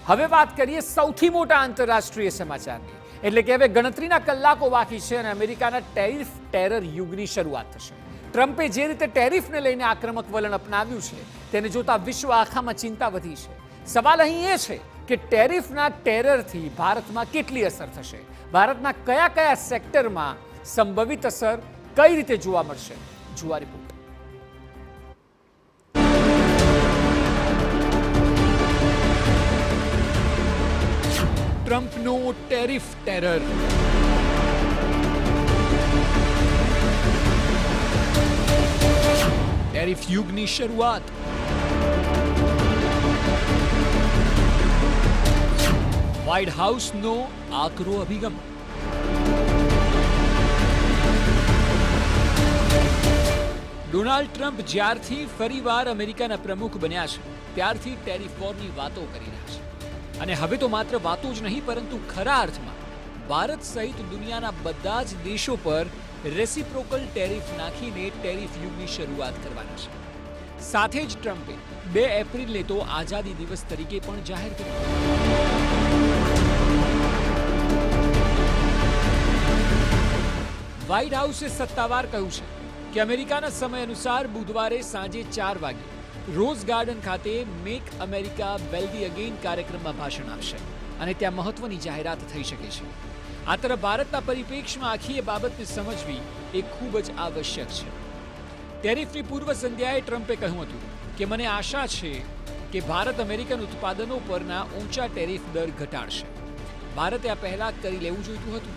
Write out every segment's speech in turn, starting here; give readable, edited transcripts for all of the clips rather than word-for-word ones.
હવે વાત કરીએ સૌથી મોટા આંતરરાષ્ટ્રીય સમાચારની, એટલે કે હવે ગણતરીના કલાકો બાકી છે અને અમેરિકાના ટેરિફ ટેરર યુગની શરૂઆત થશે. ટ્રમ્પે જે રીતે ટેરિફને લઈને આક્રમક વલણ અપનાવ્યું છે તેને જોતા વિશ્વ આખામાં ચિંતા વધી છે. સવાલ અહીં એ છે કે ટેરિફના ટેરરથી ભારતમાં કેટલી અસર થશે, ભારતના કયા કયા સેક્ટરમાં સંભવિત અસર કઈ રીતે જોવા મળશે. જુઓ રિપોર્ટ. ટ્રમ્પનો ટેરિફ ટેરર. ટેરિફ યુગની શરૂઆત. વ્હાઇટ હાઉસનો આકરો અભિગમ. ડોનાલ્ડ ટ્રમ્પ જ્યારથી ફરીવાર અમેરિકાના પ્રમુખ બન્યા છે ત્યારથી ટેરિફ વોરની વાતો કરી રહ્યા છે. અને હવે તો માત્ર વાતો જ નહીં પરંતુ ખરા અર્થમાં ભારત સહિત દુનિયાના બધા જ દેશો પર રેસિપ્રોકલ ટેરિફ નાખીને ટેરિફ યુગની શરૂઆત કરવાના છે. સાથે જ ટ્રમ્પે 2 એપ્રિલને તો આઝાદી દિવસ તરીકે પણ જાહેર કર્યું. વ્હાઇટ હાઉસે સત્તાવાર કહ્યું છે કે અમેરિકાના સમય અનુસાર બુધવારે સાંજે 4 વાગે રોઝ ગાર્ડન ખાતે મેક અમેરિકા વેલ્ધી અગેન કાર્યક્રમમાં ભાષણ આપશે અને ત્યાં મહત્વની જાહેરાત થઈ શકે છે. આ તરફ ભારતના પરિપ્રેક્ષ્યમાં આખી એ બાબતને સમજવી એ ખૂબ જ આવશ્યક છે. ટેરિફની પૂર્વ સંધ્યાએ ટ્રમ્પે કહ્યું હતું કે મને આશા છે કે ભારત અમેરિકન ઉત્પાદનો પરના ઊંચા ટેરિફ દર ઘટાડશે. ભારતે આ પહેલા કરી લેવું જોઈતું હતું.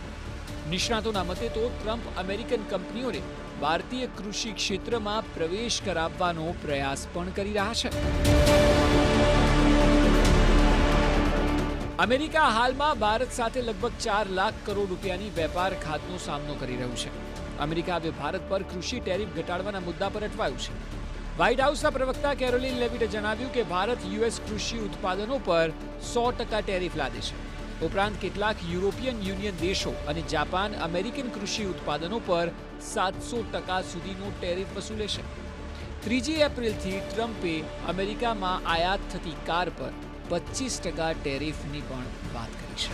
નિષ્ણાતોના મતે તો ટ્રમ્પ અમેરિકન કંપનીઓને ભારતીય કૃષિ ક્ષેત્રમાં પ્રવેશ કરાવવાનો પ્રયાસ પણ કરી રહ્યા છે. અમેરિકા હાલમાં ભારત સાથે લગભગ 4 લાખ કરોડ રૂપિયાની વેપાર ખાતનો સામનો કરી રહ્યું છે. અમેરિકા હવે ભારત પર કૃષિ ટેરિફ ઘટાડવાના મુદ્દા પર અટવાયું છે. વ્હાઇટ હાઉસના પ્રવક્તા કેરોલિન લેવિટે જણાવ્યું કે ભારત યુએસ કૃષિ ઉત્પાદનો પર 100% ટેરિફ લાદે છે. ઉપરાંત કેટલાક યુરોપિયન યુનિયન દેશો અને જાપાન અમેરિકન કૃષિ ઉત્પાદનો પર 700% સુધીનો ટેરિફ વસૂલે છે. 3 એપ્રિલથી ટ્રમ્પે અમેરિકામાં આયાત થતી કાર પર 25% ટેરિફની પણ વાત કરી છે.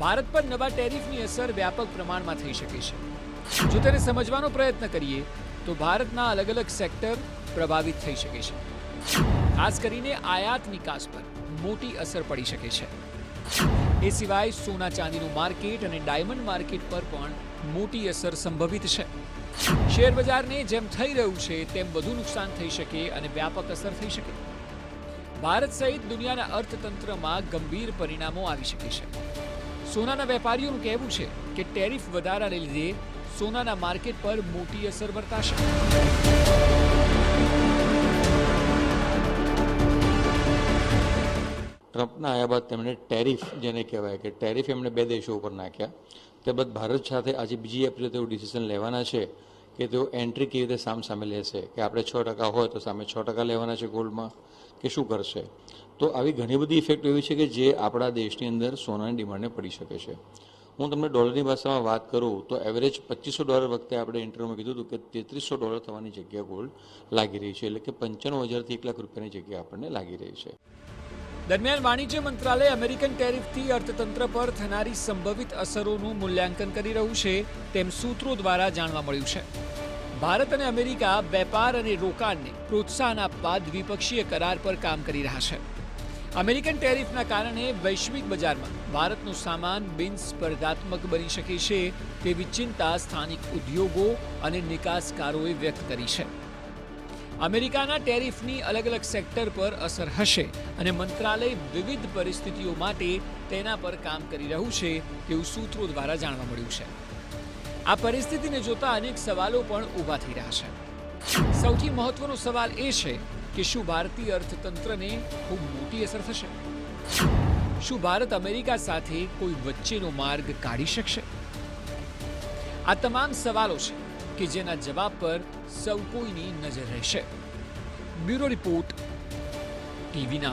ભારત પર નવા ટેરિફની અસર વ્યાપક પ્રમાણમાં થઈ શકે છે. જો તેને સમજવાનો પ્રયત્ન કરીએ તો ભારતના અલગ અલગ સેક્ટર પ્રભાવિત થઈ શકે છે. ખાસ કરીને આયાત નિકાસ પર મોટી અસર પડી શકે છે. એ સિવાય સોના ચાંદીનું માર્કેટ અને ડાયમંડ માર્કેટ પર પણ મોટી અસર સંભવિત છે. શેર બજારને જેમ થઈ રહ્યું છે તેમ વધુ નુકસાન થઈ શકે અને વ્યાપક અસર થઈ શકે. ભારત સહિત દુનિયાના અર્થતંત્રમાં ગંભીર પરિણામો આવી શકે છે. સોનાના વેપારીઓનું કહેવું છે કે ટેરિફ વધારાને લીધે સોનાના માર્કેટ પર મોટી અસર વર્તાશે. ટ્રમ્પના આવ્યા બાદ તેમણે ટેરિફ જેને કહેવાય કે ટેરિફ એમણે 2 દેશો ઉપર નાખ્યા. ત્યારબાદ ભારત સાથે આજે 2 એપ્રિલે તેઓ ડિસિઝન લેવાના છે કે તેઓ એન્ટ્રી કેવી રીતે સામે લેશે, કે આપણે 6% હોય તો સામે 6% લેવાના છે ગોલ્ડમાં કે શું કરશે. તો આવી ઘણી બધી ઇફેક્ટ એવી છે કે જે આપણા દેશની અંદર સોનાની ડિમાન્ડને પડી શકે છે. હું તમને ડોલરની ભાષામાં વાત કરું તો એવરેજ $2500 વખતે આપણે ઇન્ટરવ્યુમાં કીધું હતું કે $3300 થવાની જગ્યા ગોલ્ડ લાગી રહી છે, એટલે કે 95,000 થી 1 લાખ રૂપિયાની જગ્યા આપણને લાગી રહી છે. દરમિયાન વાણિજ્ય મંત્રાલય અમેરિકન ટેરિફથી અર્થતંત્ર પર થનારી સંભવિત અસરોનું મૂલ્યાંકન કરી રહ્યું છે તેમ સૂત્રો દ્વારા જાણવા મળ્યું છે. ભારત અને અમેરિકા વેપાર અને રોકાણને પ્રોત્સાહન આપવા દ્વિપક્ષીય કરાર પર કામ કરી રહ્યા છે. અમેરિકન ટેરિફના કારણે વૈશ્વિક બજારમાં ભારતનો સામાન બિનસ્પર્ધાત્મક બની શકે છે તેવી ચિંતા સ્થાનિક ઉદ્યોગો અને નિકાસકારોએ વ્યક્ત કરી છે. અમેરિકાના ટેરિફની અલગ અલગ સેક્ટર પર અસર હશે અને મંત્રાલય વિવિધ પરિસ્થિતિઓ માટે તેના પર કામ કરી રહ્યું છે તેવું સૂત્રો દ્વારા જાણવા મળ્યું છે. આ પરિસ્થિતિને જોતા અનેક સવાલો પણ ઊભા થઈ રહ્યા છે. સૌથી મહત્વનો સવાલ એ છે કે શું ભારતીય અર્થતંત્રને ખૂબ મોટી અસર થશે? શું ભારત અમેરિકા સાથે કોઈ વચ્ચેનો માર્ગ કાઢી શકશે? આ તમામ સવાલો છે કે જેના જવાબ પર સૌ કોઈની નજર રહેશે. Bureau report, TV9.